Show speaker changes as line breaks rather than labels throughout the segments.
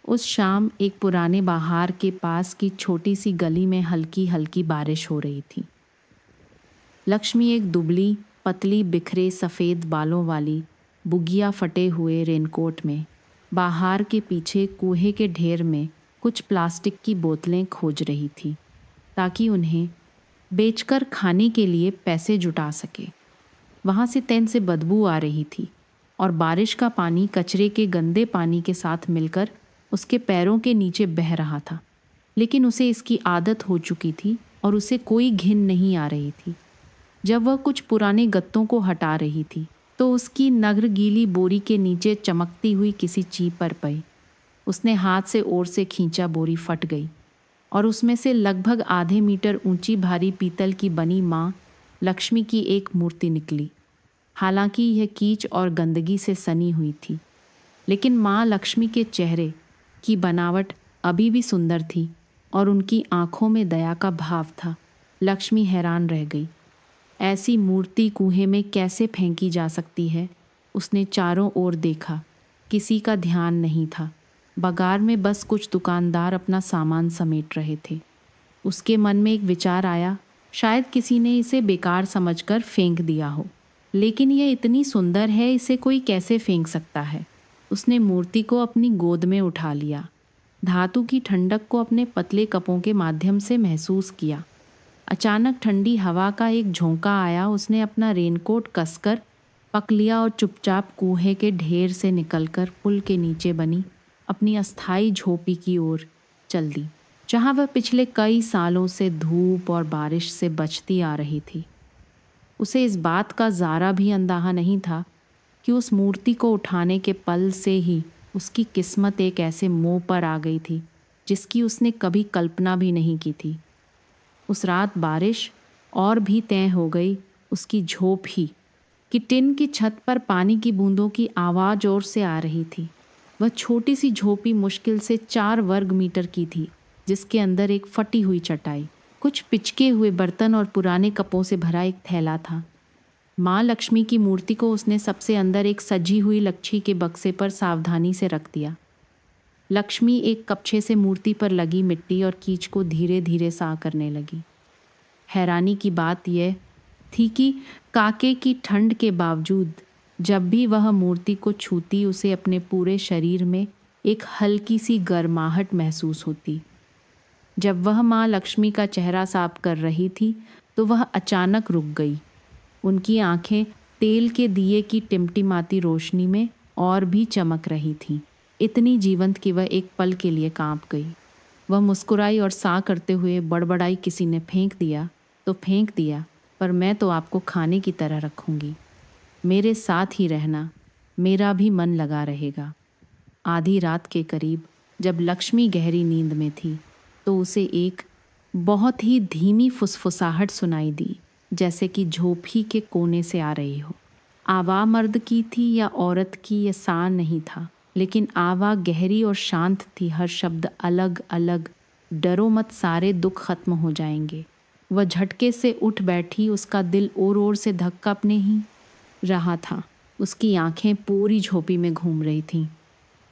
उस शाम एक पुराने बाजार के पास की छोटी सी गली में हल्की हल्की बारिश हो रही थी। लक्ष्मी एक दुबली पतली बिखरे सफ़ेद बालों वाली बुगिया फटे हुए रेनकोट में बाहर के पीछे कुएं के ढेर में कुछ प्लास्टिक की बोतलें खोज रही थी ताकि उन्हें बेचकर खाने के लिए पैसे जुटा सके। वहाँ से तैन से बदबू आ रही थी और बारिश का पानी कचरे के गंदे पानी के साथ मिलकर उसके पैरों के नीचे बह रहा था। लेकिन उसे इसकी आदत हो चुकी थी और उसे कोई घिन नहीं आ रही थी। जब वह कुछ पुराने गत्तों को हटा रही थी तो उसकी नग्न गीली बोरी के नीचे चमकती हुई किसी चीज पर पई। उसने हाथ से ओर से खींचा, बोरी फट गई और उसमें से लगभग आधे मीटर ऊंची भारी पीतल की बनी माँ लक्ष्मी की एक मूर्ति निकली। हालांकि यह कीच और गंदगी से सनी हुई थी, लेकिन माँ लक्ष्मी के चेहरे की बनावट अभी भी सुंदर थी और उनकी आंखों में दया का भाव था। लक्ष्मी हैरान रह गई। ऐसी मूर्ति कुएं में कैसे फेंकी जा सकती है? उसने चारों ओर देखा, किसी का ध्यान नहीं था। बाजार में बस कुछ दुकानदार अपना सामान समेट रहे थे। उसके मन में एक विचार आया, शायद किसी ने इसे बेकार समझकर फेंक दिया हो, लेकिन यह इतनी सुंदर है, इसे कोई कैसे फेंक सकता है? उसने मूर्ति को अपनी गोद में उठा लिया, धातु की ठंडक को अपने पतले कपों के माध्यम से महसूस किया। अचानक ठंडी हवा का एक झोंका आया। उसने अपना रेनकोट कसकर पक लिया और चुपचाप कुएं के ढेर से निकलकर पुल के नीचे बनी अपनी अस्थाई झोपड़ी की ओर चल दी, जहां वह पिछले कई सालों से धूप और बारिश से बचती आ रही थी। उसे इस बात का ज़रा भी अंदाज़ा नहीं था कि उस मूर्ति को उठाने के पल से ही उसकी किस्मत एक ऐसे मोड़ पर आ गई थी जिसकी उसने कभी कल्पना भी नहीं की थी। उस रात बारिश और भी तय हो गई। उसकी झोप ही कि टिन की छत पर पानी की बूंदों की आवाज़ जोर से आ रही थी। वह छोटी सी झोपड़ी मुश्किल से 4 वर्ग मीटर की थी, जिसके अंदर एक फटी हुई चटाई, कुछ पिचके हुए बर्तन और पुराने कपों से भरा एक थैला था। माँ लक्ष्मी की मूर्ति को उसने सबसे अंदर एक सजी हुई लच्छी के बक्से पर सावधानी से रख दिया। लक्ष्मी एक कपछे से मूर्ति पर लगी मिट्टी और कीच को धीरे धीरे साफ करने लगी। हैरानी की बात यह थी कि काके की ठंड के बावजूद जब भी वह मूर्ति को छूती, उसे अपने पूरे शरीर में एक हल्की सी गर्माहट महसूस होती। जब वह माँ लक्ष्मी का चेहरा साफ कर रही थी तो वह अचानक रुक गई। उनकी आंखें तेल के दिए की टिमटिमाती रोशनी में और भी चमक रही थीं, इतनी जीवंत कि वह एक पल के लिए कांप गई। वह मुस्कुराई और सा करते हुए बड़बड़ाई, किसी ने फेंक दिया तो फेंक दिया, पर मैं तो आपको खाने की तरह रखूंगी। मेरे साथ ही रहना, मेरा भी मन लगा रहेगा। आधी रात के करीब जब लक्ष्मी गहरी नींद में थी तो उसे एक बहुत ही धीमी फुसफुसाहट सुनाई दी, जैसे कि झोपड़ी के कोने से आ रही हो। आवाज़ मर्द की थी या औरत की, यह सान नहीं था, लेकिन आवाज़ गहरी और शांत थी। हर शब्द अलग अलग। डरो मत, सारे दुख खत्म हो जाएंगे। वह झटके से उठ बैठी। उसका दिल ओर ओर से धक्का अपने ही रहा था। उसकी आंखें पूरी झोपड़ी में घूम रही थीं।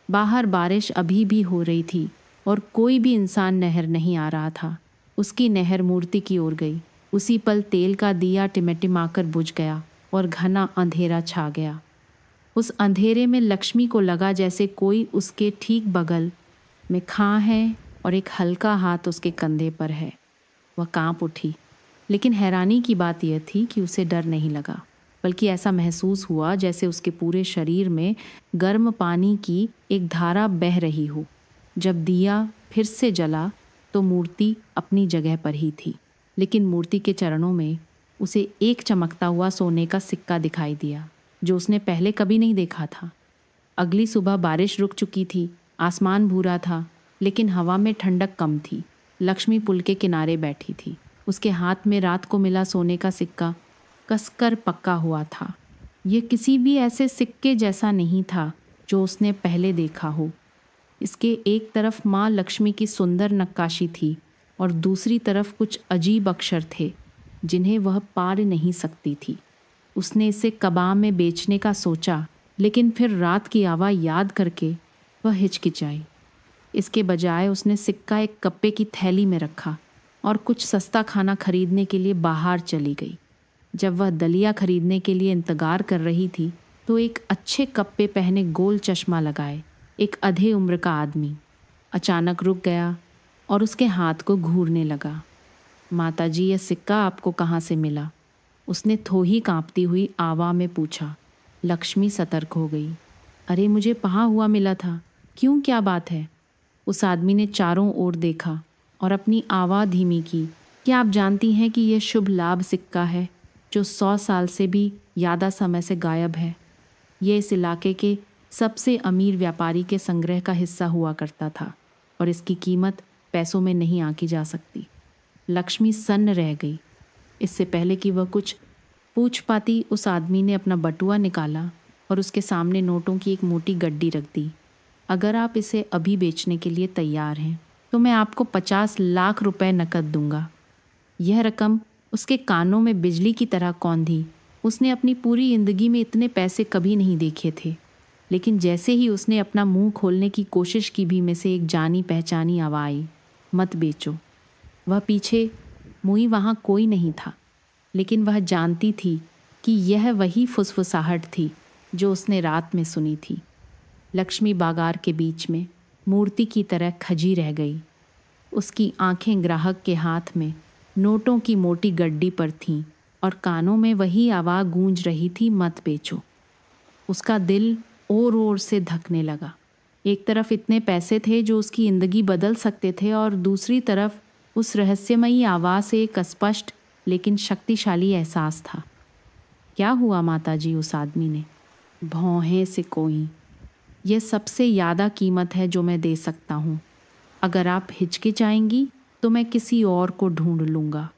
बाहर बारिश अभी भी हो रही थी और कोई भी इंसान नहर नहीं आ रहा था। उसकी नहर मूर्ति की ओर गई। उसी पल तेल का दिया टिमटिमाकर बुझ गया और घना अंधेरा छा गया। उस अंधेरे में लक्ष्मी को लगा जैसे कोई उसके ठीक बगल में खड़ा है और एक हल्का हाथ उसके कंधे पर है। वह कांप उठी, लेकिन हैरानी की बात यह थी कि उसे डर नहीं लगा, बल्कि ऐसा महसूस हुआ जैसे उसके पूरे शरीर में गर्म पानी की एक धारा बह रही हो। जब दिया फिर से जला तो मूर्ति अपनी जगह पर ही थी, लेकिन मूर्ति के चरणों में उसे एक चमकता हुआ सोने का सिक्का दिखाई दिया, जो उसने पहले कभी नहीं देखा था। अगली सुबह बारिश रुक चुकी थी। आसमान भूरा था, लेकिन हवा में ठंडक कम थी। लक्ष्मी पुल के किनारे बैठी थी। उसके हाथ में रात को मिला सोने का सिक्का कसकर पक्का हुआ था। यह किसी भी ऐसे सिक्के जैसा नहीं था जो उसने पहले देखा हो। इसके एक तरफ माँ लक्ष्मी की सुंदर नक्काशी थी और दूसरी तरफ कुछ अजीब अक्षर थे जिन्हें वह पार नहीं सकती थी। उसने इसे कबाब में बेचने का सोचा, लेकिन फिर रात की आवाज़ याद करके वह हिचकिचाई। इसके बजाय उसने सिक्का एक कप्पे की थैली में रखा और कुछ सस्ता खाना खरीदने के लिए बाहर चली गई। जब वह दलिया खरीदने के लिए इंतज़ार कर रही थी तो एक अच्छे कप्पे पहने गोल चश्मा लगाए एक आधे उम्र का आदमी अचानक रुक गया और उसके हाथ को घूरने लगा। माताजी, यह सिक्का आपको कहाँ से मिला? उसने थोही कांपती हुई आवा में पूछा। लक्ष्मी सतर्क हो गई। अरे, मुझे पहा हुआ मिला था। क्यों, क्या बात है? उस आदमी ने चारों ओर देखा और अपनी आवाज़ धीमी की। क्या आप जानती हैं कि यह शुभ लाभ सिक्का है जो 100 साल से भी ज़्यादा समय से गायब है? यह इस इलाके के सबसे अमीर व्यापारी के संग्रह का हिस्सा हुआ करता था और इसकी कीमत पैसों में नहीं आंकी जा सकती। लक्ष्मी सन्न रह गई। इससे पहले कि वह कुछ पूछ पाती, उस आदमी ने अपना बटुआ निकाला और उसके सामने नोटों की एक मोटी गड्डी रख दी। अगर आप इसे अभी बेचने के लिए तैयार हैं तो मैं आपको 50 लाख रुपए नकद दूंगा। यह रकम उसके कानों में बिजली की तरह कौंधी। उसने अपनी पूरी जिंदगी में इतने पैसे कभी नहीं देखे थे, लेकिन जैसे ही उसने अपना मुंह खोलने की कोशिश की भी में से एक जानी पहचानी आवाज़ आई, मत बेचो। वह पीछे मुई, वहाँ कोई नहीं था, लेकिन वह जानती थी कि यह वही फुसफुसाहट थी जो उसने रात में सुनी थी। लक्ष्मी बाजार के बीच में मूर्ति की तरह खजी रह गई। उसकी आंखें ग्राहक के हाथ में नोटों की मोटी गड्डी पर थीं और कानों में वही आवाज़ गूंज रही थी, मत बेचो। उसका दिल और ओर से धकने लगा। एक तरफ इतने पैसे थे जो उसकी ज़िंदगी बदल सकते थे और दूसरी तरफ उस रहस्यमयी आवाज़ से एक अस्पष्ट लेकिन शक्तिशाली एहसास था। क्या हुआ माताजी? उस आदमी ने भौहें से कोई। यह सबसे ज़्यादा कीमत है जो मैं दे सकता हूँ। अगर आप हिचकिचाएंगी तो मैं किसी और को ढूंढ लूँगा।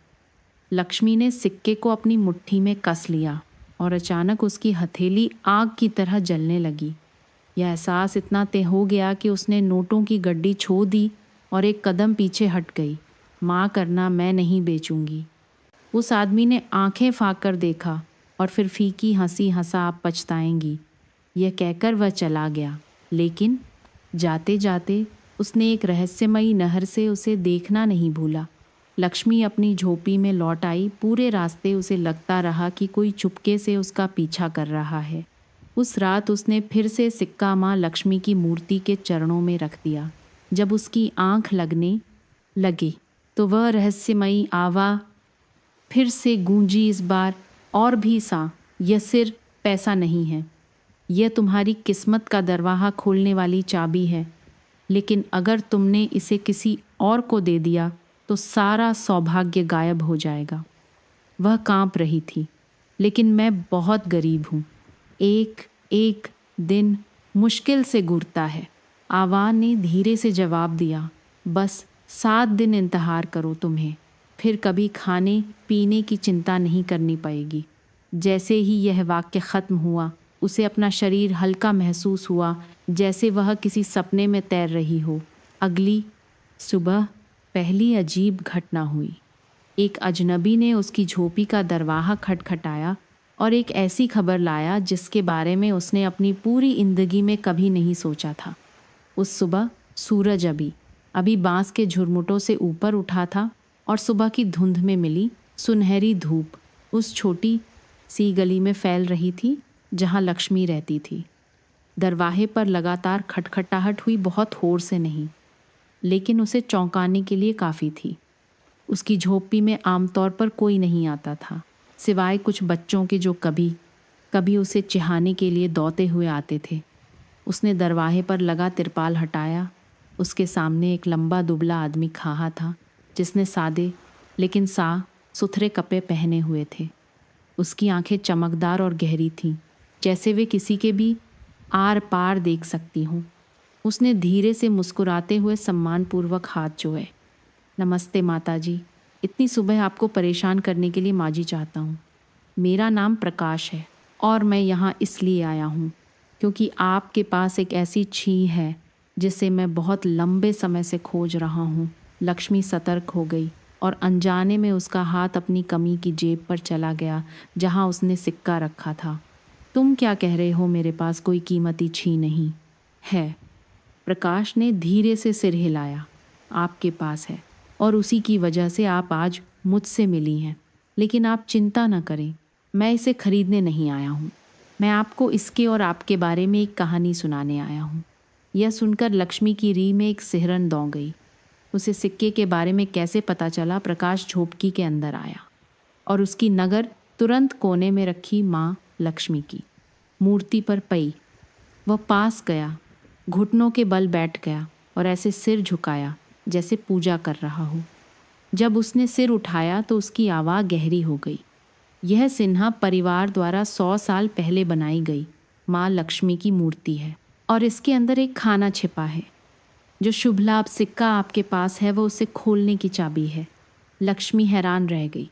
लक्ष्मी ने सिक्के को अपनी मुट्ठी में कस लिया और अचानक उसकी हथेली आग की तरह जलने लगी। यह एहसास इतना तय हो गया कि उसने नोटों की गड्डी छोड़ दी और एक कदम पीछे हट गई। माँ करना, मैं नहीं बेचूंगी। उस आदमी ने आंखें फाँक कर देखा और फिर फीकी हंसी हंसा, आप पछताएंगी, यह कहकर वह चला गया। लेकिन जाते जाते उसने एक रहस्यमयी नहर से उसे देखना नहीं भूला। लक्ष्मी अपनी झोपड़ी में लौट आई। पूरे रास्ते उसे लगता रहा कि कोई चुपके से उसका पीछा कर रहा है। उस रात उसने फिर से सिक्का माँ लक्ष्मी की मूर्ति के चरणों में रख दिया। जब उसकी आंख लगने लगी तो वह रहस्यमयी आवाज़ फिर से गूंजी, इस बार और भी सा। यह सिर्फ पैसा नहीं है, यह तुम्हारी किस्मत का दरवाज़ा खोलने वाली चाबी है। लेकिन अगर तुमने इसे किसी और को दे दिया तो सारा सौभाग्य गायब हो जाएगा। वह कांप रही थी। लेकिन मैं बहुत गरीब हूँ। एक एक दिन मुश्किल से गुजरता है। आवाज़ ने धीरे से जवाब दिया। बस 7 दिन इंतज़ार करो तुम्हें, फिर कभी खाने पीने की चिंता नहीं करनी पड़ेगी। जैसे ही यह वाक्य ख़त्म हुआ उसे अपना शरीर हल्का महसूस हुआ, जैसे वह किसी सपने में तैर रही हो। अगली सुबह पहली अजीब घटना हुई। एक अजनबी ने उसकी झोपड़ी का दरवाज़ा खटखटाया और एक ऐसी खबर लाया जिसके बारे में उसने अपनी पूरी ज़िंदगी में कभी नहीं सोचा था। उस सुबह सूरज अभी बांस के झुरमुटों से ऊपर उठा था और सुबह की धुंध में मिली सुनहरी धूप उस छोटी सी गली में फैल रही थी जहाँ लक्ष्मी रहती थी। दरवाजे पर लगातार खटखटाहट हुई, बहुत होर से नहीं, लेकिन उसे चौंकाने के लिए काफ़ी थी। उसकी झोपड़ी में आमतौर पर कोई नहीं आता था, सिवाय कुछ बच्चों के जो कभी कभी उसे चिढ़ाने के लिए दौड़ते हुए आते थे। उसने दरवाजे पर लगा तिरपाल हटाया। उसके सामने एक लंबा दुबला आदमी खड़ा था जिसने सादे लेकिन साफ सुथरे कपड़े पहने हुए थे। उसकी आंखें चमकदार और गहरी थीं, जैसे वे किसी के भी आर पार देख सकती हूँ। उसने धीरे से मुस्कुराते हुए सम्मानपूर्वक हाथ जोड़े। नमस्ते माताजी, इतनी सुबह आपको परेशान करने के लिए माफ़ी चाहता हूँ। मेरा नाम प्रकाश है और मैं यहाँ इसलिए आया हूँ क्योंकि आपके पास एक ऐसी छीं है जिसे मैं बहुत लंबे समय से खोज रहा हूँ। लक्ष्मी सतर्क हो गई और अनजाने में उसका हाथ अपनी कमी की जेब पर चला गया जहाँ उसने सिक्का रखा था। तुम क्या कह रहे हो? मेरे पास कोई कीमती छीं नहीं है। प्रकाश ने धीरे से सिर हिलाया। आपके पास है और उसी की वजह से आप आज मुझसे मिली हैं। लेकिन आप चिंता न करें, मैं इसे खरीदने नहीं आया हूँ। मैं आपको इसके और आपके बारे में एक कहानी सुनाने आया हूँ। यह सुनकर लक्ष्मी की रीह में एक सिहरन दौड़ गई। उसे सिक्के के बारे में कैसे पता चला? प्रकाश झोपड़ी के अंदर आया और उसकी नज़र तुरंत कोने में रखी माँ लक्ष्मी की मूर्ति पर पई। वह पास गया, घुटनों के बल बैठ गया और ऐसे सिर झुकाया जैसे पूजा कर रहा हो। जब उसने सिर उठाया तो उसकी आवाज़ गहरी हो गई। यह सिन्हा परिवार द्वारा 100 साल पहले बनाई गई माँ लक्ष्मी की मूर्ति है और इसके अंदर एक खाना छिपा है। जो शुभ लाभ सिक्का आपके पास है वो उसे खोलने की चाबी है। लक्ष्मी हैरान रह गई।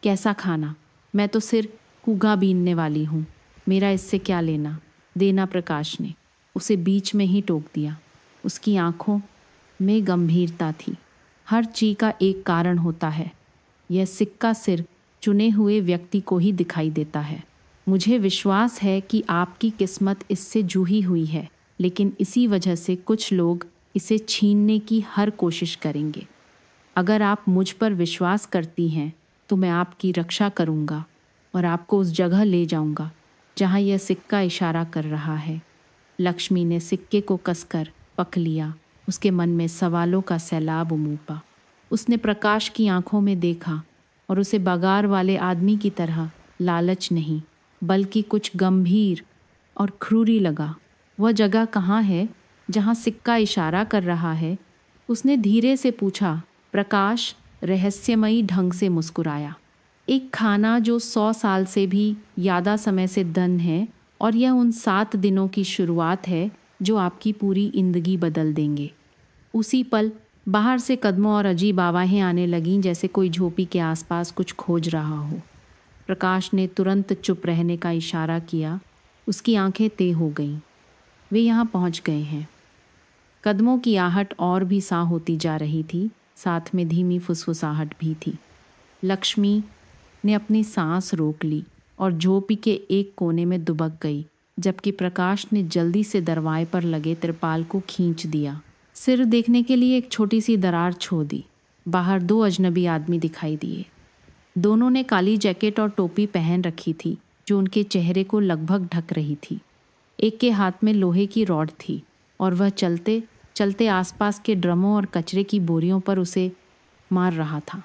कैसा खाना? मैं तो सिर कूगा बीनने वाली हूँ, मेरा इससे क्या लेना देना? प्रकाश ने उसे बीच में ही टोक दिया। उसकी आंखों में गंभीरता थी। हर चीज का एक कारण होता है। यह सिक्का सिर्फ चुने हुए व्यक्ति को ही दिखाई देता है। मुझे विश्वास है कि आपकी किस्मत इससे जूही हुई है, लेकिन इसी वजह से कुछ लोग इसे छीनने की हर कोशिश करेंगे। अगर आप मुझ पर विश्वास करती हैं तो मैं आपकी रक्षा करूंगा और आपको उस जगह ले जाऊंगा जहां यह सिक्का इशारा कर रहा है। लक्ष्मी ने सिक्के को कसकर पक लिया। उसके मन में सवालों का सैलाब उमड़ा। उसने प्रकाश की आंखों में देखा और उसे बगार वाले आदमी की तरह लालच नहीं बल्कि कुछ गंभीर और क्रूरी लगा। वह जगह कहाँ है जहाँ सिक्का इशारा कर रहा है? उसने धीरे से पूछा। प्रकाश रहस्यमयी ढंग से मुस्कुराया। एक खाना जो 100 साल से भी ज़्यादा समय से दन है, और यह उन 7 दिनों की शुरुआत है जो आपकी पूरी जिंदगी बदल देंगे। उसी पल बाहर से कदमों और अजीब आवाज़ें आने लगीं, जैसे कोई झोपड़ी के आसपास कुछ खोज रहा हो। प्रकाश ने तुरंत चुप रहने का इशारा किया। उसकी आंखें तेज हो गईं। वे यहाँ पहुँच गए हैं। कदमों की आहट और भी सा होती जा रही थी, साथ में धीमी फुसफुसाहट भी थी। लक्ष्मी ने अपनी सांस रोक ली और झोपड़ी के एक कोने में दुबक गई, जबकि प्रकाश ने जल्दी से दरवाजे पर लगे तिरपाल को खींच दिया। सिर देखने के लिए एक छोटी सी दरार छोड़ दी। बाहर 2 अजनबी आदमी दिखाई दिए। दोनों ने काली जैकेट और टोपी पहन रखी थी जो उनके चेहरे को लगभग ढक रही थी। एक के हाथ में लोहे की रॉड थी और वह चलते चलते आसपास के ड्रमों और कचरे की बोरियों पर उसे मार रहा था।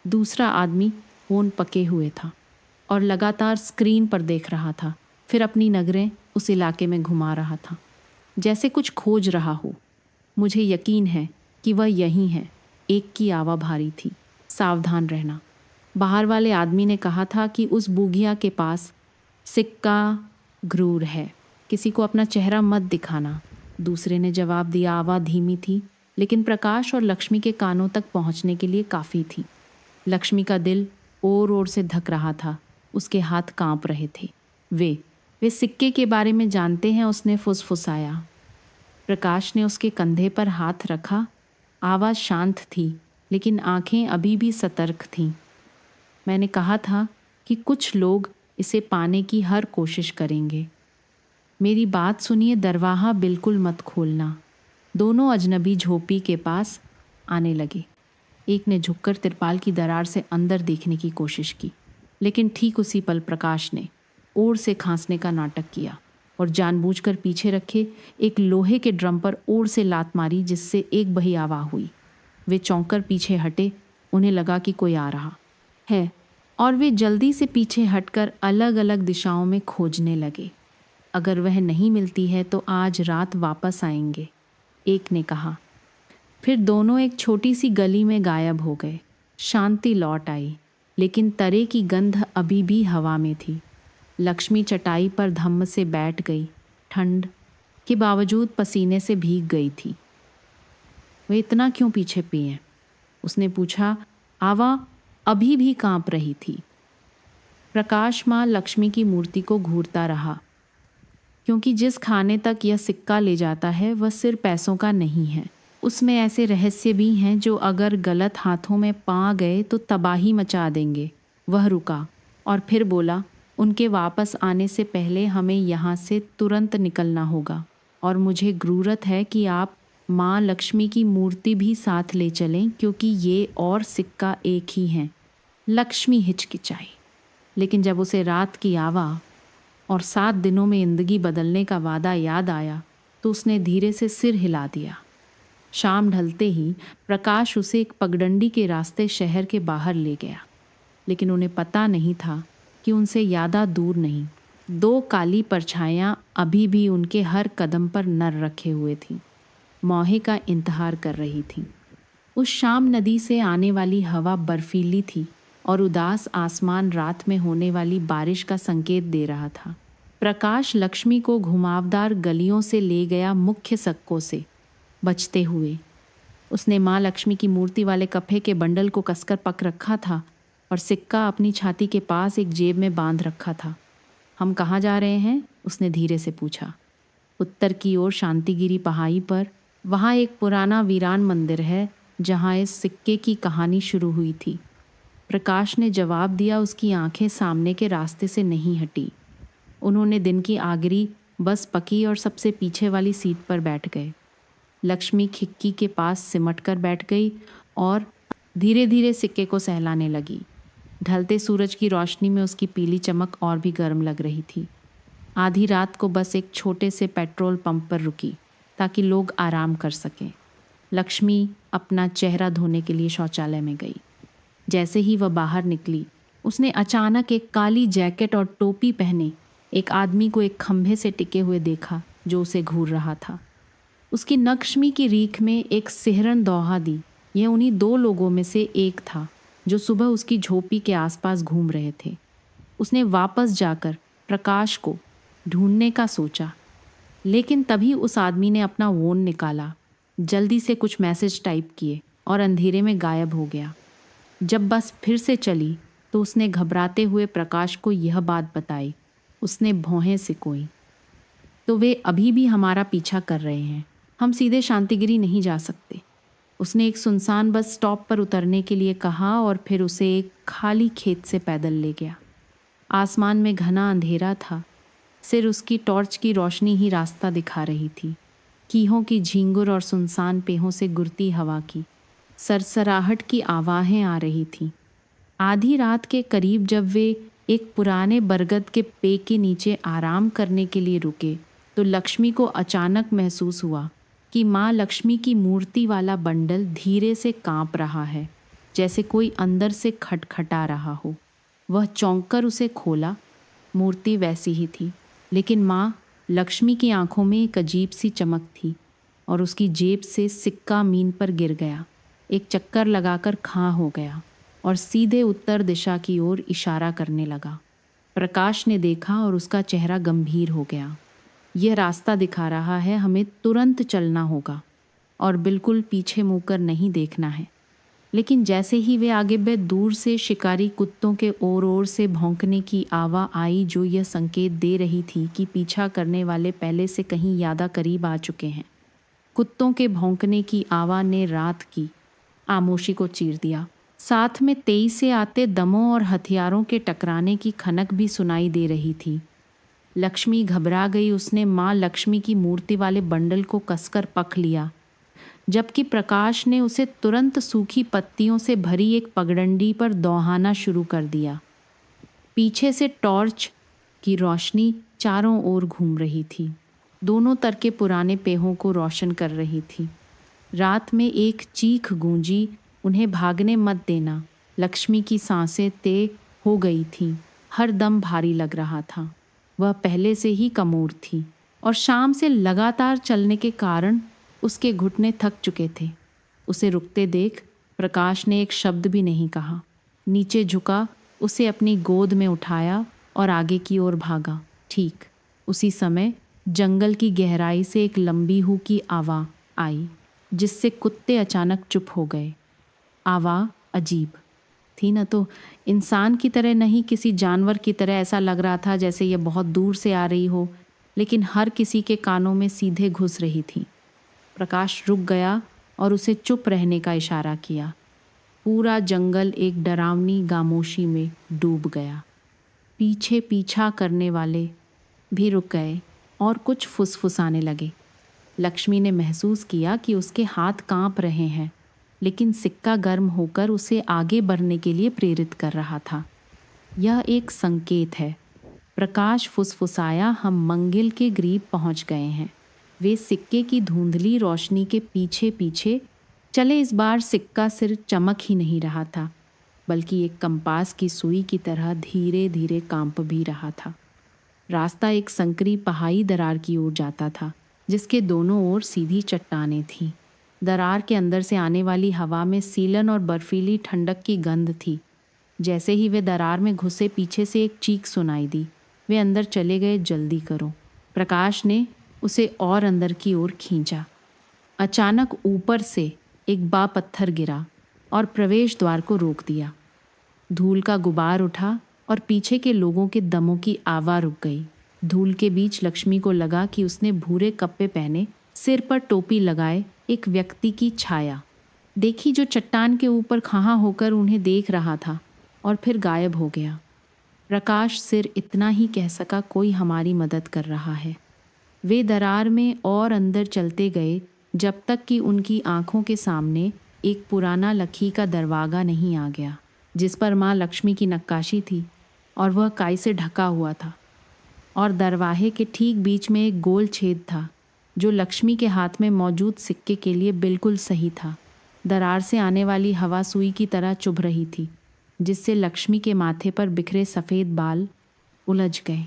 दूसरा आदमी होंठ पके हुए था और लगातार स्क्रीन पर देख रहा था, फिर अपनी नज़रें उस इलाके में घुमा रहा था जैसे कुछ खोज रहा हो। मुझे यकीन है कि वह यहीं है। एक की आवाज़ भारी थी। सावधान रहना। बाहर वाले आदमी ने कहा था कि उस बूगिया के पास सिक्का घूर है, किसी को अपना चेहरा मत दिखाना। दूसरे ने जवाब दिया। आवाज़ धीमी थी, लेकिन प्रकाश और लक्ष्मी के कानों तक पहुंचने के लिए काफ़ी थी। लक्ष्मी का दिल ओर से धक रहा था। उसके हाथ कांप रहे थे। वे सिक्के के बारे में जानते हैं, उसने फुसफुसाया। प्रकाश ने उसके कंधे पर हाथ रखा। आवाज़ शांत थी, लेकिन आंखें अभी भी सतर्क थीं। मैंने कहा था कि कुछ लोग इसे पाने की हर कोशिश करेंगे। मेरी बात सुनिए, दरवाज़ा बिल्कुल मत खोलना। दोनों अजनबी झोपड़ी के पास आने लगे। एक ने झुककर तिरपाल की दरार से अंदर देखने की कोशिश की, लेकिन ठीक उसी पल प्रकाश ने ओर से खांसने का नाटक किया और जानबूझकर पीछे रखे एक लोहे के ड्रम पर ओर से लात मारी, जिससे एक बही आवाज़ हुई। वे चौंककर पीछे हटे। उन्हें लगा कि कोई आ रहा है और वे जल्दी से पीछे हटकर अलग अलग दिशाओं में खोजने लगे। अगर वह नहीं मिलती है तो आज रात वापस आएंगे, एक ने कहा। फिर दोनों एक छोटी सी गली में गायब हो गए। शांति लौट आई, लेकिन तरे की गंध अभी भी हवा में थी। लक्ष्मी चटाई पर धम्म से बैठ गई। ठंड के बावजूद पसीने से भीग गई थी। वे इतना क्यों पीछे पिए? उसने पूछा। आवा अभी भी कांप रही थी। प्रकाश माँ लक्ष्मी की मूर्ति को घूरता रहा, क्योंकि जिस खाने तक यह सिक्का ले जाता है वह सिर्फ पैसों का नहीं है। उसमें ऐसे रहस्य भी हैं जो अगर गलत हाथों में पा गए तो तबाही मचा देंगे। वह रुका और फिर बोला, उनके वापस आने से पहले हमें यहाँ से तुरंत निकलना होगा। और मुझे ज़रूरत है कि आप माँ लक्ष्मी की मूर्ति भी साथ ले चलें, क्योंकि ये और सिक्का एक ही हैं। लक्ष्मी हिचकिचाई, लेकिन जब उसे रात की आवा और 7 दिनों में ज़िंदगी बदलने का वादा याद आया तो उसने धीरे से सिर हिला दिया। शाम ढलते ही प्रकाश उसे एक पगडंडी के रास्ते शहर के बाहर ले गया, लेकिन उन्हें पता नहीं था कि उनसे ज़्यादा दूर नहीं 2 काली परछाइयाँ अभी भी उनके हर कदम पर नर रखे हुए थीं, मौहे का इंतजार कर रही थीं। उस शाम नदी से आने वाली हवा बर्फीली थी और उदास आसमान रात में होने वाली बारिश का संकेत दे रहा था। प्रकाश लक्ष्मी को घुमावदार गलियों से ले गया, मुख्य सड़कों से बचते हुए। उसने माँ लक्ष्मी की मूर्ति वाले कफे के बंडल को कसकर पक रखा था और सिक्का अपनी छाती के पास एक जेब में बांध रखा था। हम कहाँ जा रहे हैं? उसने धीरे से पूछा। उत्तर की ओर शांतिगिरी पहाड़ी पर। वहाँ एक पुराना वीरान मंदिर है जहाँ इस सिक्के की कहानी शुरू हुई थी। प्रकाश ने जवाब दिया। उसकी आंखें सामने के रास्ते से नहीं हटी। उन्होंने दिन की आखिरी बस पकी और सबसे पीछे वाली सीट पर बैठ गए। लक्ष्मी खिड़की के पास सिमट कर बैठ गई और धीरे धीरे सिक्के को सहलाने लगी। ढलते सूरज की रोशनी में उसकी पीली चमक और भी गर्म लग रही थी। आधी रात को बस एक छोटे से पेट्रोल पंप पर रुकी ताकि लोग आराम कर सकें। लक्ष्मी अपना चेहरा धोने के लिए शौचालय में गई। जैसे ही वह बाहर निकली, उसने अचानक एक काली जैकेट और टोपी पहने एक आदमी को एक खंभे से टिके हुए देखा जो उसे घूर रहा था। उसकी नक्शमी की रीख में एक सिहरन दौहा दी। यह उन्हीं 2 लोगों में से एक था जो सुबह उसकी झोपड़ी के आसपास घूम रहे थे। उसने वापस जाकर प्रकाश को ढूंढने का सोचा, लेकिन तभी उस आदमी ने अपना फोन निकाला, जल्दी से कुछ मैसेज टाइप किए और अंधेरे में गायब हो गया। जब बस फिर से चली तो उसने घबराते हुए प्रकाश को यह बात बताई। उसने भौहें सिकोई। तो वे अभी भी हमारा पीछा कर रहे हैं। हम सीधे शांतिगिरी नहीं जा सकते। उसने एक सुनसान बस स्टॉप पर उतरने के लिए कहा और फिर उसे एक खाली खेत से पैदल ले गया। आसमान में घना अंधेरा था। सिर उसकी टॉर्च की रोशनी ही रास्ता दिखा रही थी। कीहों की झींगुर और सुनसान पेहों से गुरती हवा की सरसराहट की आवाज़ें आ रही थीं। आधी रात के करीब जब वे एक पुराने बरगद के पेड़ के नीचे आराम करने के लिए रुके तो लक्ष्मी को अचानक महसूस हुआ कि माँ लक्ष्मी की मूर्ति वाला बंडल धीरे से कांप रहा है, जैसे कोई अंदर से खटखटा रहा हो। वह चौंककर उसे खोला। मूर्ति वैसी ही थी, लेकिन माँ लक्ष्मी की आंखों में एक अजीब सी चमक थी और उसकी जेब से सिक्का मीन पर गिर गया। एक चक्कर लगाकर खां हो गया और सीधे उत्तर दिशा की ओर इशारा करने लगा। प्रकाश ने देखा और उसका चेहरा गंभीर हो गया। यह रास्ता दिखा रहा है, हमें तुरंत चलना होगा और बिल्कुल पीछे मुड़कर नहीं देखना है। लेकिन जैसे ही वे आगे बढ़े, दूर से शिकारी कुत्तों के ओर से भौंकने की आवाज़ आई, जो यह संकेत दे रही थी कि पीछा करने वाले पहले से कहीं ज़्यादा करीब आ चुके हैं। कुत्तों के भौंकने की आवाज़ ने रात की खामोशी को चीर दिया। साथ में तेजी से आते दमों और हथियारों के टकराने की खनक भी सुनाई दे रही थी। लक्ष्मी घबरा गई। उसने माँ लक्ष्मी की मूर्ति वाले बंडल को कसकर पक लिया, जबकि प्रकाश ने उसे तुरंत सूखी पत्तियों से भरी एक पगडंडी पर दौड़ाना शुरू कर दिया। पीछे से टॉर्च की रोशनी चारों ओर घूम रही थी, दोनों तरह के पुराने पेहों को रोशन कर रही थी। रात में एक चीख गूंजी, उन्हें भागने मत देना। लक्ष्मी की सांसें तेज हो गई थीं, हर दम भारी लग रहा था। वह पहले से ही कमज़ोर थी और शाम से लगातार चलने के कारण उसके घुटने थक चुके थे। उसे रुकते देख प्रकाश ने एक शब्द भी नहीं कहा। नीचे झुका, उसे अपनी गोद में उठाया और आगे की ओर भागा। ठीक उसी समय जंगल की गहराई से एक लंबी हू की आवाज़ आई, जिससे कुत्ते अचानक चुप हो गए। आवाज़ अजीब थी, न तो इंसान की तरह नहीं किसी जानवर की तरह। ऐसा लग रहा था जैसे यह बहुत दूर से आ रही हो, लेकिन हर किसी के कानों में सीधे घुस रही थी। प्रकाश रुक गया और उसे चुप रहने का इशारा किया। पूरा जंगल एक डरावनी खामोशी में डूब गया। पीछे पीछा करने वाले भी रुक गए और कुछ फुसफुसाने लगे। लक्ष्मी ने महसूस किया कि उसके हाथ कांप रहे हैं, लेकिन सिक्का गर्म होकर उसे आगे बढ़ने के लिए प्रेरित कर रहा था। यह एक संकेत है। प्रकाश फुसफुसाया, हम मंगिल के करीब पहुंच गए हैं। वे सिक्के की धुंधली रोशनी के पीछे पीछे चले। इस बार सिक्का सिर्फ चमक ही नहीं रहा था, बल्कि एक कंपास की सुई की तरह धीरे धीरे कांप भी रहा था। रास्ता एक संकरी पहाड़ी दरार की ओर जाता था, जिसके दोनों ओर सीधी चट्टानें थीं। दरार के अंदर से आने वाली हवा में सीलन और बर्फीली ठंडक की गंध थी। जैसे ही वे दरार में घुसे, पीछे से एक चीख सुनाई दी। वे अंदर चले गए। जल्दी करो। प्रकाश ने उसे और अंदर की ओर खींचा। अचानक ऊपर से एक बड़ा पत्थर गिरा और प्रवेश द्वार को रोक दिया। धूल का गुबार उठा और पीछे के लोगों के दमों की आवाज़ रुक गई। धूल के बीच लक्ष्मी को लगा कि उसने भूरे कपड़े पहने, सिर पर टोपी लगाए एक व्यक्ति की छाया देखी, जो चट्टान के ऊपर खड़ा होकर उन्हें देख रहा था और फिर गायब हो गया। प्रकाश सिर इतना ही कह सका, कोई हमारी मदद कर रहा है। वे दरार में और अंदर चलते गए, जब तक कि उनकी आंखों के सामने एक पुराना लकड़ी का दरवाज़ा नहीं आ गया, जिस पर माँ लक्ष्मी की नक्काशी थी और वह काई से ढका हुआ था। और दरवाजे के ठीक बीच में एक गोल छेद था, जो लक्ष्मी के हाथ में मौजूद सिक्के के लिए बिल्कुल सही था। दरार से आने वाली हवा सुई की तरह चुभ रही थी, जिससे लक्ष्मी के माथे पर बिखरे सफ़ेद बाल उलझ गए।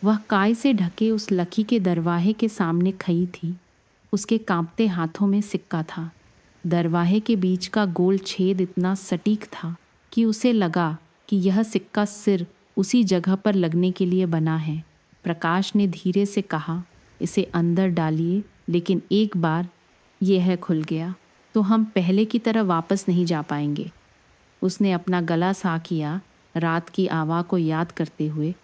वह काई से ढके उस लकड़ी के दरवाजे के सामने खड़ी थी। उसके कांपते हाथों में सिक्का था। दरवाजे के बीच का गोल छेद इतना सटीक था कि उसे लगा कि यह सिक्का सिर उसी जगह पर लगने के लिए बना है। प्रकाश ने धीरे से कहा, इसे अंदर डालिए। लेकिन एक बार यह खुल गया तो हम पहले की तरह वापस नहीं जा पाएंगे। उसने अपना गला सा किया, रात की आवाज़ को याद करते हुए।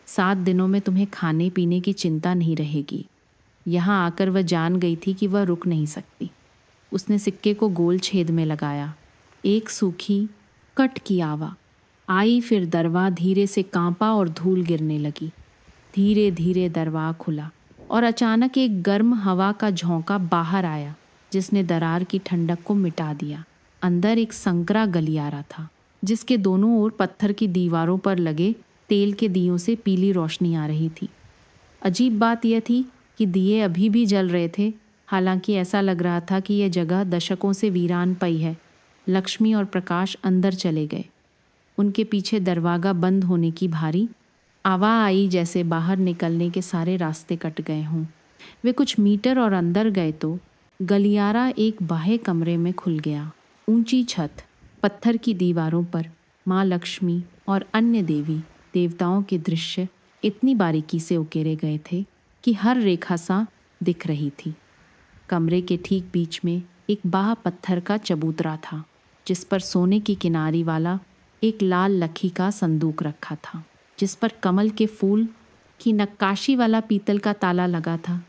7 दिनों में तुम्हें खाने पीने की चिंता नहीं रहेगी। यहाँ आकर वह जान गई थी कि वह रुक नहीं सकती। उसने सिक्के को गोल छेद में लगाया। एक सूखी कट की आवाज़ आई, फिर दरवाज़ा धीरे से कांपा और धूल गिरने लगी। धीरे धीरे दरवाज़ा खुला और अचानक एक गर्म हवा का झोंका बाहर आया, जिसने दरार की ठंडक को मिटा दिया। अंदर एक संकरा गलियारा था, जिसके दोनों ओर पत्थर की दीवारों पर लगे तेल के दियों से पीली रोशनी आ रही थी। अजीब बात यह थी कि दिए अभी भी जल रहे थे, हालांकि ऐसा लग रहा था कि यह जगह दशकों से वीरान पई है। लक्ष्मी और प्रकाश अंदर चले गए। उनके पीछे दरवाज़ा बंद होने की भारी आवाज़ आई, जैसे बाहर निकलने के सारे रास्ते कट गए हों। वे कुछ मीटर और अंदर गए तो गलियारा एक बाह्य कमरे में खुल गया। ऊंची छत, पत्थर की दीवारों पर माँ लक्ष्मी और अन्य देवी देवताओं के दृश्य इतनी बारीकी से उकेरे गए थे कि हर रेखा सा दिख रही थी। कमरे के ठीक बीच में एक बाह पत्थर का चबूतरा था, जिस पर सोने की किनारी वाला एक लाल लकड़ी का संदूक रखा था, जिस पर कमल के फूल की नक्काशी वाला पीतल का ताला लगा था।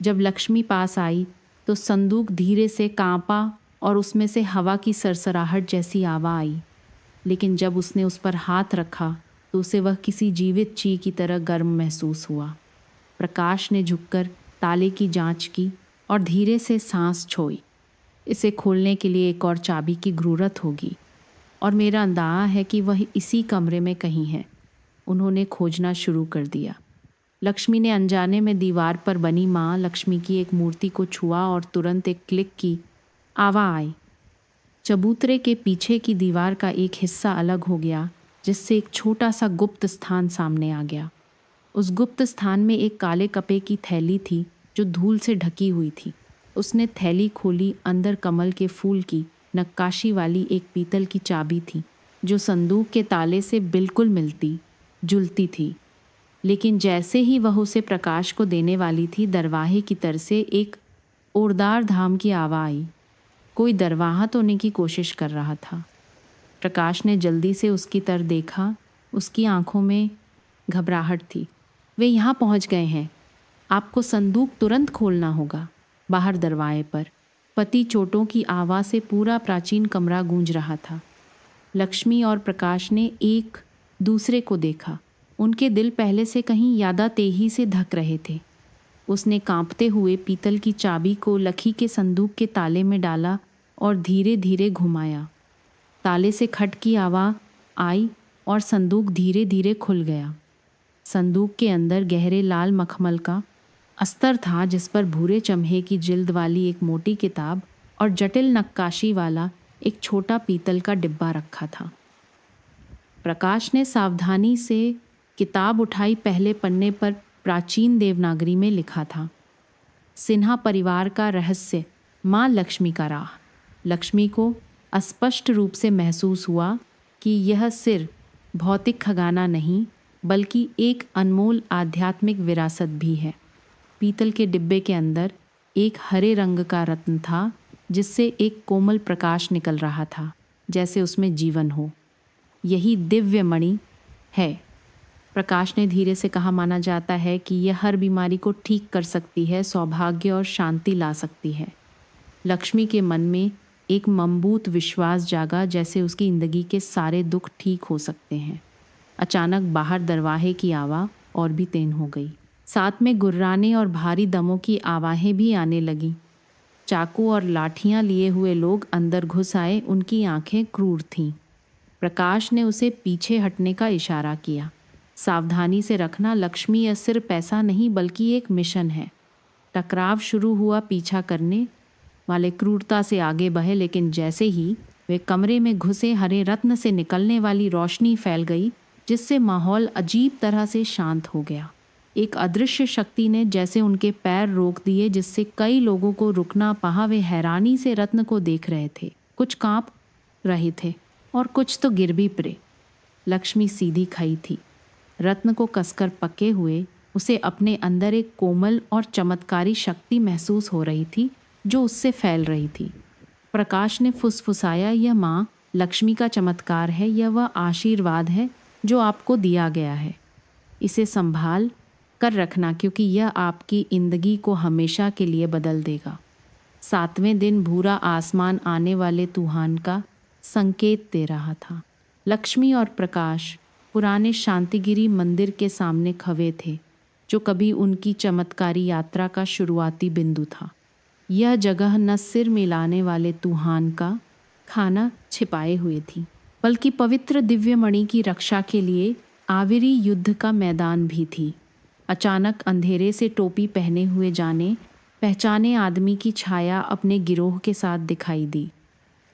जब लक्ष्मी पास आई तो संदूक धीरे से कांपा और उसमें से हवा की सरसराहट जैसी आवाज़ आई। लेकिन जब उसने उस पर हाथ रखा तो उसे वह किसी जीवित चीज़ की तरह गर्म महसूस हुआ। प्रकाश ने झुककर ताले की जांच की और धीरे से सांस छोड़ी। इसे खोलने के लिए एक और चाबी की ज़रूरत होगी, और मेरा अंदाज़ा है कि वह इसी कमरे में कहीं है। उन्होंने खोजना शुरू कर दिया। लक्ष्मी ने अनजाने में दीवार पर बनी माँ लक्ष्मी की एक मूर्ति को छुआ और तुरंत एक क्लिक की आवाज़ आई। चबूतरे के पीछे की दीवार का एक हिस्सा अलग हो गया, जिससे एक छोटा सा गुप्त स्थान सामने आ गया। उस गुप्त स्थान में एक काले कपड़े की थैली थी, जो धूल से ढकी हुई थी। उसने थैली खोली। अंदर कमल के फूल की नक्काशी वाली एक पीतल की चाबी थी, जो संदूक के ताले से बिल्कुल मिलती जुलती थी। लेकिन जैसे ही वह उसे प्रकाश को देने वाली थी, दरवाजे की तरफ से एक ओरदार धाम की आवाज़ आई। कोई दरवाज़ा तोड़ने की कोशिश कर रहा था। प्रकाश ने जल्दी से उसकी तरफ देखा। उसकी आंखों में घबराहट थी। वे यहाँ पहुँच गए हैं। आपको संदूक तुरंत खोलना होगा। बाहर दरवाजे पर पति चोटों की आवाज़ से पूरा प्राचीन कमरा गूंज रहा था। लक्ष्मी और प्रकाश ने एक दूसरे को देखा। उनके दिल पहले से कहीं ज़्यादा तेजी से धक रहे थे। उसने कांपते हुए पीतल की चाबी को लखी के संदूक के ताले में डाला और धीरे धीरे घुमाया। ताले से खट की आवाज़ आई और संदूक धीरे धीरे खुल गया। संदूक के अंदर गहरे लाल मखमल का अस्तर था, जिस पर भूरे चमड़े की जिल्द वाली एक मोटी किताब और जटिल नक्काशी वाला एक छोटा पीतल का डिब्बा रखा था। प्रकाश ने सावधानी से किताब उठाई। पहले पन्ने पर प्राचीन देवनागरी में लिखा था, सिन्हा परिवार का रहस्य, माँ लक्ष्मी का राह। लक्ष्मी को अस्पष्ट रूप से महसूस हुआ कि यह सिर्फ भौतिक खजाना नहीं बल्कि एक अनमोल आध्यात्मिक विरासत भी है। पीतल के डिब्बे के अंदर एक हरे रंग का रत्न था, जिससे एक कोमल प्रकाश निकल रहा था, जैसे उसमें जीवन हो। यही दिव्य मणि है, प्रकाश ने धीरे से कहा। माना जाता है कि यह हर बीमारी को ठीक कर सकती है, सौभाग्य और शांति ला सकती है। लक्ष्मी के मन में एक मजबूत विश्वास जागा, जैसे उसकी जिंदगी के सारे दुख ठीक हो सकते हैं। अचानक बाहर दरवाजे की आवाज़ और भी तेज हो गई। साथ में गुर्राने और भारी दमों की आवाज़ें भी आने लगीं। चाकू और लाठियां लिए हुए लोग अंदर घुस आए। उनकी आंखें क्रूर थीं। प्रकाश ने उसे पीछे हटने का इशारा किया। सावधानी से रखना लक्ष्मी, यह सिर्फ पैसा नहीं बल्कि एक मिशन है। टकराव शुरू हुआ। पीछा करने वाले क्रूरता से आगे बढ़े, लेकिन जैसे ही वे कमरे में घुसे, हरे रत्न से निकलने वाली रोशनी फैल गई, जिससे माहौल अजीब तरह से शांत हो गया। एक अदृश्य शक्ति ने जैसे उनके पैर रोक दिए, जिससे कई लोगों को रुकना पड़ा। वे हैरानी से रत्न को देख रहे थे। कुछ कांप रहे थे और कुछ तो गिर भी पड़े। लक्ष्मी सीधी खड़ी थी, रत्न को कसकर पके हुए। उसे अपने अंदर एक कोमल और चमत्कारी शक्ति महसूस हो रही थी, जो उससे फैल रही थी। प्रकाश ने फुसफुसाया, यह माँ लक्ष्मी का चमत्कार है, यह वह आशीर्वाद है जो आपको दिया गया है। इसे संभाल कर रखना, क्योंकि यह आपकी जिंदगी को हमेशा के लिए बदल देगा। 7वें दिन भूरा आसमान आने वाले तूफान का संकेत दे रहा था। लक्ष्मी और प्रकाश पुराने शांतिगिरी मंदिर के सामने खड़े थे, जो कभी उनकी चमत्कारी यात्रा का शुरुआती बिंदु था। यह जगह न सिर मिलाने वाले तूफान का खाना छिपाए हुए थी, बल्कि पवित्र दिव्य मणि की रक्षा के लिए आविरी युद्ध का मैदान भी थी। अचानक अंधेरे से टोपी पहने हुए जाने पहचाने आदमी की छाया अपने गिरोह के साथ दिखाई दी।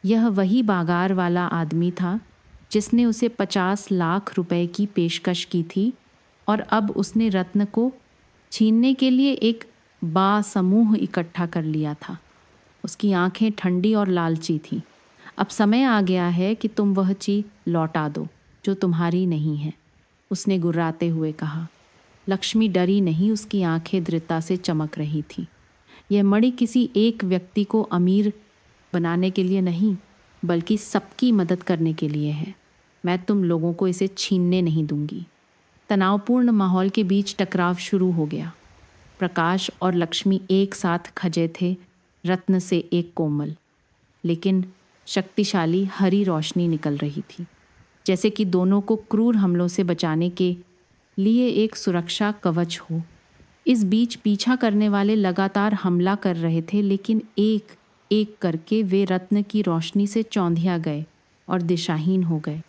यह वही बागार वाला आदमी था जिसने उसे 50 लाख रुपए की पेशकश की थी, और अब उसने रत्न को छीनने के लिए एक समूह इकट्ठा कर लिया था। उसकी आंखें ठंडी और लालची थीं। अब समय आ गया है कि तुम वह चीज लौटा दो जो तुम्हारी नहीं है, उसने गुर्राते हुए कहा। लक्ष्मी डरी नहीं, उसकी आंखें दृढ़ता से चमक रही थीं। यह मणि किसी एक व्यक्ति को अमीर बनाने के लिए नहीं, बल्कि सबकी मदद करने के लिए है। मैं तुम लोगों को इसे छीनने नहीं दूंगी। तनावपूर्ण माहौल के बीच टकराव शुरू हो गया। प्रकाश और लक्ष्मी एक साथ खजे थे। रत्न से एक कोमल लेकिन शक्तिशाली हरी रोशनी निकल रही थी, जैसे कि दोनों को क्रूर हमलों से बचाने के लिए एक सुरक्षा कवच हो। इस बीच पीछा करने वाले लगातार हमला कर रहे थे, लेकिन एक एक करके वे रत्न की रोशनी से चौंधिया गए और दिशाहीन हो गए।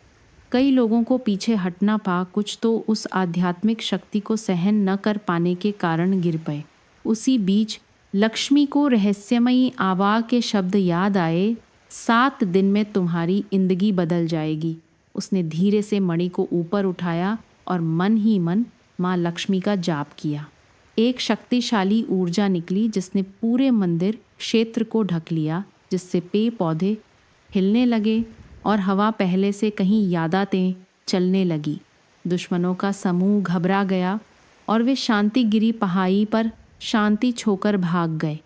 कई लोगों को पीछे हटना पड़ा, कुछ तो उस आध्यात्मिक शक्ति को सहन न कर पाने के कारण गिर पड़े। उसी बीच लक्ष्मी को रहस्यमयी आवाज़ के शब्द याद आए, 7 दिन में तुम्हारी जिंदगी बदल जाएगी। उसने धीरे से मणि को ऊपर उठाया और मन ही मन माँ लक्ष्मी का जाप किया। एक शक्तिशाली ऊर्जा निकली जिसने पूरे मंदिर क्षेत्र को ढक लिया, जिससे पेड़ पौधे हिलने लगे और हवा पहले से कहीं ज़्यादा तेज चलने लगी। दुश्मनों का समूह घबरा गया और वे शांतिगिरी पहाड़ी पर शांति छोकर भाग गए।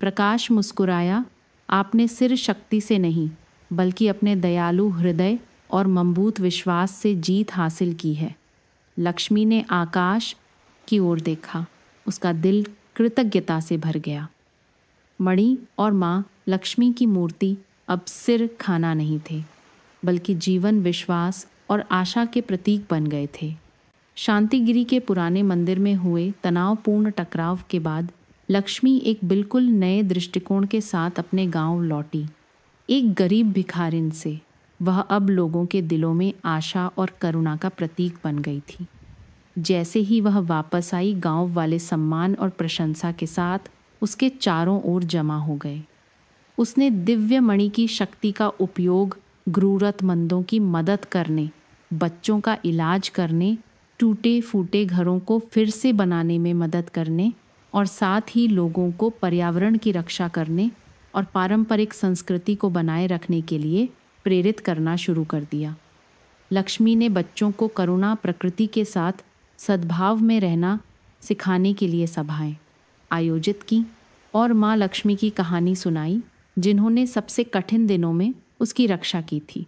प्रकाश मुस्कुराया, आपने सिर्फ शक्ति से नहीं बल्कि अपने दयालु हृदय और मजबूत विश्वास से जीत हासिल की है। लक्ष्मी ने आकाश की ओर देखा, उसका दिल कृतज्ञता से भर गया। मणि और माँ लक्ष्मी की मूर्ति अब सिर्फ खाना नहीं थे, बल्कि जीवन, विश्वास और आशा के प्रतीक बन गए थे। शांतिगिरी के पुराने मंदिर में हुए तनावपूर्ण टकराव के बाद लक्ष्मी एक बिल्कुल नए दृष्टिकोण के साथ अपने गांव लौटी। एक गरीब भिखारिन से वह अब लोगों के दिलों में आशा और करुणा का प्रतीक बन गई थी। जैसे ही वह वापस आई, गांव वाले सम्मान और प्रशंसा के साथ उसके चारों ओर जमा हो गए। उसने दिव्य मणि की शक्ति का उपयोग जरूरतमंदों की मदद करने, बच्चों का इलाज करने, टूटे फूटे घरों को फिर से बनाने में मदद करने और साथ ही लोगों को पर्यावरण की रक्षा करने और पारंपरिक संस्कृति को बनाए रखने के लिए प्रेरित करना शुरू कर दिया। लक्ष्मी ने बच्चों को करुणा, प्रकृति के साथ सद्भाव में रहना सिखाने के लिए सभाएं आयोजित की और माँ लक्ष्मी की कहानी सुनाई, जिन्होंने सबसे कठिन दिनों में उसकी रक्षा की थी।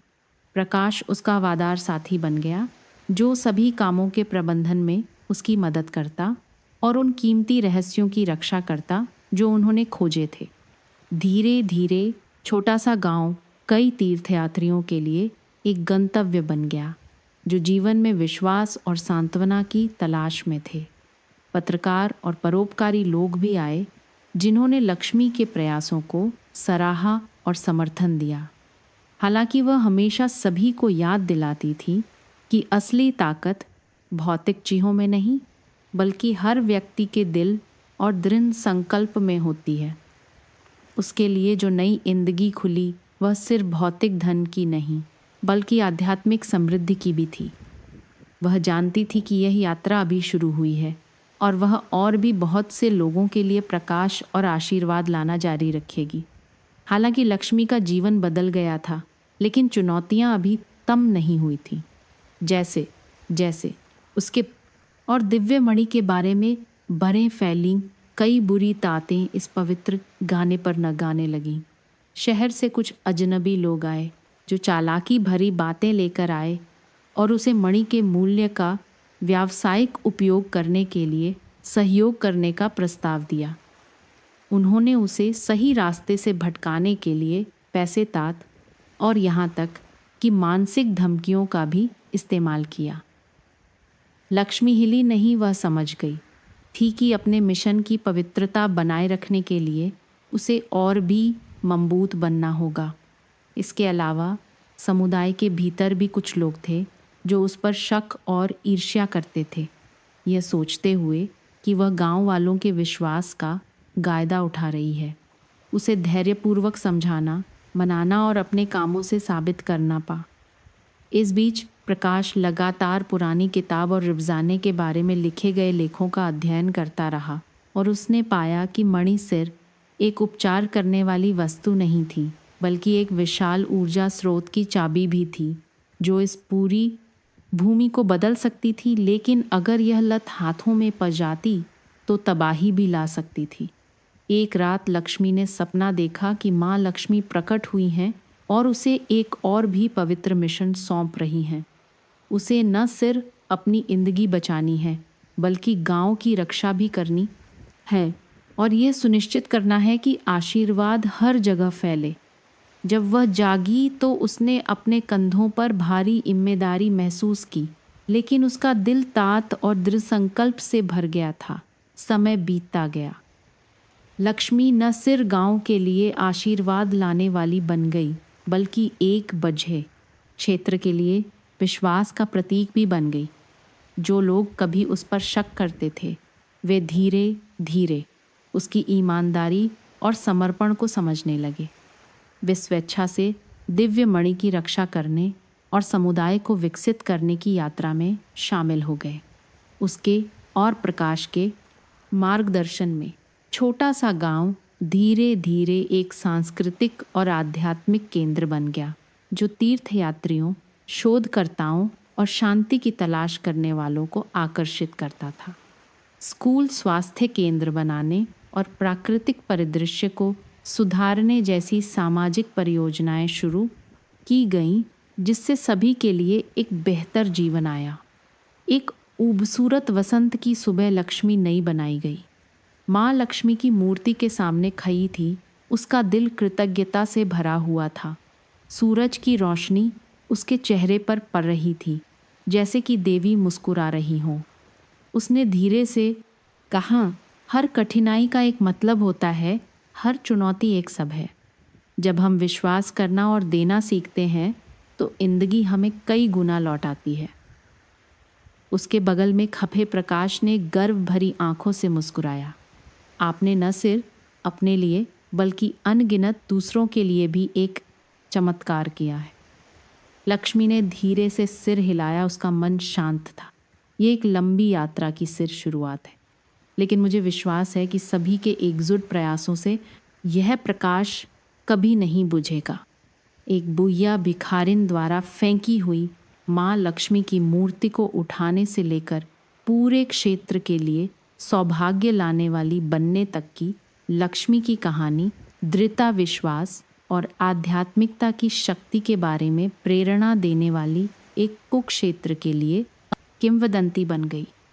प्रकाश उसका वफादार साथी बन गया, जो सभी कामों के प्रबंधन में उसकी मदद करता और उन कीमती रहस्यों की रक्षा करता जो उन्होंने खोजे थे। धीरे धीरे छोटा सा गांव कई तीर्थयात्रियों के लिए एक गंतव्य बन गया, जो जीवन में विश्वास और सांत्वना की तलाश में थे। पत्रकार और परोपकारी लोग भी आए, जिन्होंने लक्ष्मी के प्रयासों को सराहा और समर्थन दिया। हालांकि वह हमेशा सभी को याद दिलाती थी कि असली ताकत भौतिक चीज़ों में नहीं, बल्कि हर व्यक्ति के दिल और दृढ़ संकल्प में होती है। उसके लिए जो नई जिंदगी खुली, वह सिर्फ भौतिक धन की नहीं, बल्कि आध्यात्मिक समृद्धि की भी थी। वह जानती थी कि यह यात्रा अभी शुरू हुई है और वह और भी बहुत से लोगों के लिए प्रकाश और आशीर्वाद लाना जारी रखेगी। हालांकि लक्ष्मी का जीवन बदल गया था, लेकिन चुनौतियां अभी कम नहीं हुई थीं। जैसे जैसे उसके और दिव्य मणि के बारे में बरें फैलीं, कई बुरी तातें इस पवित्र गाने पर न गाने लगीं। शहर से कुछ अजनबी लोग आए, जो चालाकी भरी बातें लेकर आए और उसे मणि के मूल्य का व्यावसायिक उपयोग करने के लिए सहयोग करने का प्रस्ताव दिया। उन्होंने उसे सही रास्ते से भटकाने के लिए पैसे, तात और यहाँ तक कि मानसिक धमकियों का भी इस्तेमाल किया। लक्ष्मी हिली नहीं, वह समझ गई थी कि अपने मिशन की पवित्रता बनाए रखने के लिए उसे और भी मजबूत बनना होगा। इसके अलावा समुदाय के भीतर भी कुछ लोग थे जो उस पर शक और ईर्ष्या करते थे, यह सोचते हुए कि वह गांव वालों के विश्वास का गायदा उठा रही है। उसे धैर्यपूर्वक समझाना, मनाना और अपने कामों से साबित करना पा। इस बीच प्रकाश लगातार पुरानी किताब और रिवजाने के बारे में लिखे गए लेखों का अध्ययन करता रहा और उसने पाया कि मणि सिर्फ एक उपचार करने वाली वस्तु नहीं थी, बल्कि एक विशाल ऊर्जा स्रोत की चाबी भी थी, जो इस पूरी भूमि को बदल सकती थी। लेकिन अगर यह लत हाथों में पड़ जाती तो तबाही भी ला सकती थी। एक रात लक्ष्मी ने सपना देखा कि माँ लक्ष्मी प्रकट हुई हैं और उसे एक और भी पवित्र मिशन सौंप रही हैं। उसे न सिर्फ अपनी जिंदगी बचानी है, बल्कि गांव की रक्षा भी करनी है और यह सुनिश्चित करना है कि आशीर्वाद हर जगह फैले। जब वह जागी तो उसने अपने कंधों पर भारी जिम्मेदारी महसूस की, लेकिन उसका दिल तात और दृढ़ संकल्प से भर गया था। समय बीतता गया। लक्ष्मी न सिर्फ गांव के लिए आशीर्वाद लाने वाली बन गई, बल्कि एक बजहे क्षेत्र के लिए विश्वास का प्रतीक भी बन गई। जो लोग कभी उस पर शक करते थे, वे धीरे धीरे उसकी ईमानदारी और समर्पण को समझने लगे। वे स्वेच्छा से दिव्य मणि की रक्षा करने और समुदाय को विकसित करने की यात्रा में शामिल हो गए। उसके और प्रकाश के मार्गदर्शन में छोटा सा गांव धीरे धीरे एक सांस्कृतिक और आध्यात्मिक केंद्र बन गया, जो तीर्थयात्रियों, शोधकर्ताओं और शांति की तलाश करने वालों को आकर्षित करता था। स्कूल, स्वास्थ्य केंद्र बनाने और प्राकृतिक परिदृश्य को सुधारने जैसी सामाजिक परियोजनाएं शुरू की गईं, जिससे सभी के लिए एक बेहतर जीवन आया। एक खूबसूरत वसंत की सुबह लक्ष्मी नई बनाई गई। माँ लक्ष्मी की मूर्ति के सामने खड़ी थी। उसका दिल कृतज्ञता से भरा हुआ था। सूरज की रोशनी उसके चेहरे पर पड़ रही थी जैसे कि देवी मुस्कुरा रही हो। उसने धीरे से कहा, हर कठिनाई का एक मतलब होता है, हर चुनौती एक सब है। जब हम विश्वास करना और देना सीखते हैं तो जिंदगी हमें कई गुना लौटाती है। उसके बगल में खफे प्रकाश ने गर्व भरी आंखों से मुस्कुराया। आपने न सिर्फ अपने लिए बल्कि अनगिनत दूसरों के लिए भी एक चमत्कार किया है। लक्ष्मी ने धीरे से सिर हिलाया। उसका मन शांत था। ये एक लंबी यात्रा की सिर्फ शुरुआत है, लेकिन मुझे विश्वास है कि सभी के एकजुट प्रयासों से यह प्रकाश कभी नहीं बुझेगा। एक बुइया भिखारिन द्वारा फेंकी हुई माँ लक्ष्मी की मूर्ति को उठाने से लेकर पूरे क्षेत्र के लिए सौभाग्य लाने वाली बनने तक की लक्ष्मी की कहानी दृढ़ता, विश्वास और आध्यात्मिकता की शक्ति के बारे में प्रेरणा देने वाली एक कुक्षेत्र के लिए किंवदंती बन गई।